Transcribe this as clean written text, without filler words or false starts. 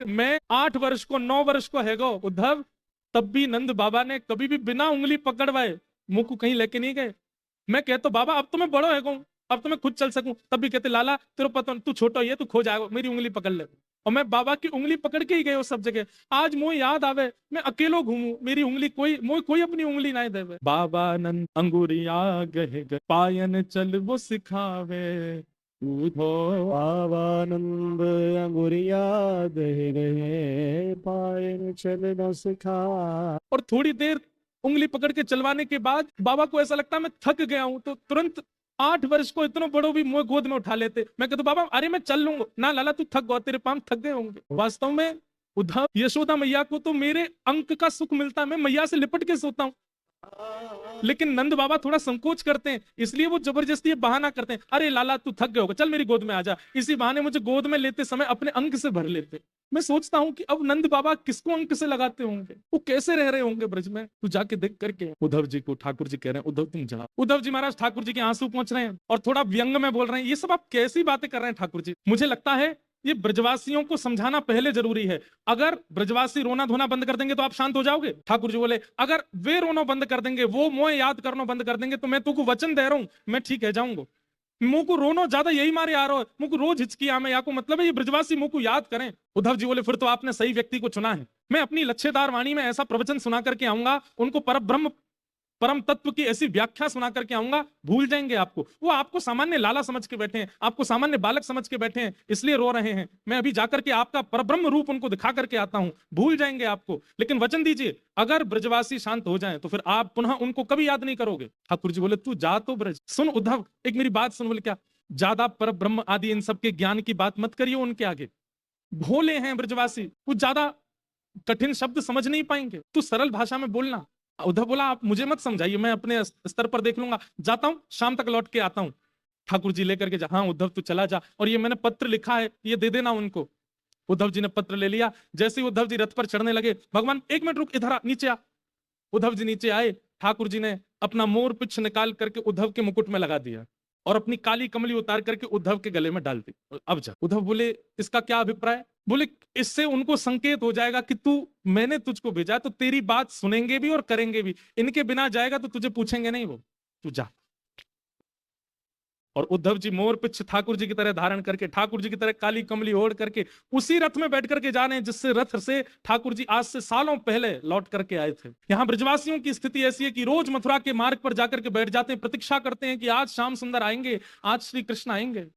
मैं 8 वर्ष को 9 वर्ष को है गो उद्धव, तब भी नंद बाबा ने कभी भी बिना उंगली पकड़वाए मुंह को कहीं लेके नहीं गए। मैं कहता बाबा अब तो मैं बड़ो है गो, अब तो मैं खुद चल सकूं, तब भी कहते लाला तेरे पता तू छोटा ही है, तू खो जाएगा, मेरी उंगली पकड़ ले। और मैं बाबा की उंगली पकड़ के ही गए वो सब जगह। आज मुझे याद आवे मैं अकेलो घूमू, मेरी उंगली कोई मोह कोई अपनी उंगली ना देवे। बाबा नंद अंगुरिया गहे गए, पायन चल वो सिखावे, उठो आवानंद अंगुरिया दे रहे पायन चलना सिखा। और थोड़ी देर उंगली पकड़ के चलवाने के बाद बाबा को ऐसा लगता मैं थक गया हूं, तो तुरंत 8 वर्ष को इतना बड़ो भी मुझे गोद में उठा लेते। मैं कहता बाबा अरे मैं चल लूंगा ना, लाला तू थक गया, तेरे पांव थक गए होंगे। वास्तव में उद्धव यशोदा मैया को तो मेरे अंक का सुख मिलता है, मैं मैया से लिपट के सोता हूँ। लेकिन नंद बाबा थोड़ा संकोच करते हैं, इसलिए वो जबरदस्ती बहाना करते हैं, अरे लाला तू थक गए होगा, चल मेरी गोद में आ जा। इसी बहाने मुझे गोद में लेते समय अपने अंक से भर लेते। मैं सोचता हूँ कि अब नंद बाबा किसको अंक से लगाते होंगे, वो कैसे रह रहे होंगे ब्रज में, तू जाके देख करके। उद्धव जी को ठाकुर जी कह रहे हैं उद्धव तुम जा। उद्धव जी महाराज ठाकुर जी के आंसू पहुंच रहे हैं और थोड़ा व्यंग में बोल रहे हैं, ये सब आप कैसी बातें कर रहे हैं ठाकुर जी। मुझे लगता है ये ब्रजवासियों को समझाना पहले जरूरी है। अगर ब्रजवासी रोना धोना बंद कर देंगे तो आप शांत हो जाओगे। ठाकुर जी बोले अगर वे रोना बंद कर देंगे, वो मोह याद करना बंद कर देंगे, तो मैं तुमको वचन दे रहा हूं मैं ठीक है जाऊंगा। मुंह को रोनो ज्यादा यही मारे आ रहा है, मुंह को रोज हिचकी आ में या को मतलब है ये ब्रजवासी मुंह को याद करें। उद्धव जी बोले फिर तो आपने सही व्यक्ति को चुना है। मैं अपनी लच्छेदार वाणी में ऐसा प्रवचन सुना करके आऊंगा, उनको परब्रह्म परम तत्व की ऐसी व्याख्या सुना करके आऊंगा, भूल जाएंगे आपको। वो आपको सामान्य लाला समझ के बैठे हैं, आपको सामान्य बालक समझ के बैठे हैं, इसलिए रो रहे हैं। मैं अभी जाकर के आपका परब्रह्म रूप उनको दिखा करके आता हूं, भूल जाएंगे आपको। लेकिन वचन दीजिए अगर ब्रजवासी शांत हो जाएं तो फिर आप पुनः उनको कभी याद नहीं करोगे। ठाकुर जी बोले तू जा तो ब्रज। सुन उद्धव एक मेरी बात सुन। बोले क्या? ज्यादा परब्रह्म आदि इन सबके ज्ञान की बात मत करिए उनके आगे, भोले हैं ब्रजवासी, कुछ ज्यादा कठिन शब्द समझ नहीं पाएंगे, तू सरल भाषा में बोलना। उद्धव बोला आप मुझे मत समझाइए, मैं अपने स्तर पर देख लूंगा, जाता हूं शाम तक लौट के आता हूं। ठाकुर जी लेकर के जा, हाँ उद्धव तू चला जा, और ये मैंने पत्र लिखा है ये दे देना उनको। उद्धव जी ने पत्र ले लिया। जैसे ही उद्धव जी रथ पर चढ़ने लगे, भगवान एक मिनट रुक, इधर आ, नीचे आ। उद्धव जी नीचे आए, ठाकुर जी ने अपना मोर पिछ निकाल करके उद्धव के मुकुट में लगा दिया और अपनी काली कमली उतार करके उद्धव के गले में डाल दी। अब जा। उद्धव बोले इसका क्या अभिप्राय? बोले इससे उनको संकेत हो जाएगा कि तू, मैंने तुझको भेजा तो तेरी बात सुनेंगे भी और करेंगे भी, इनके बिना जाएगा तो तुझे पूछेंगे नहीं वो, तू जा। और उद्धव जी मोर पिछ ठाकुर जी की तरह धारण करके, ठाकुर जी की तरह काली कमली ओढ़ करके उसी रथ में बैठ करके जा रहे हैं जिससे रथ से ठाकुर जी आज से सालों पहले लौट करके आए थे। यहां ब्रजवासियों की स्थिति ऐसी है कि रोज मथुरा के मार्ग पर जाकर के बैठ जाते हैं, प्रतीक्षा करते हैं कि आज श्याम सुंदर आएंगे, आज श्री कृष्ण आएंगे।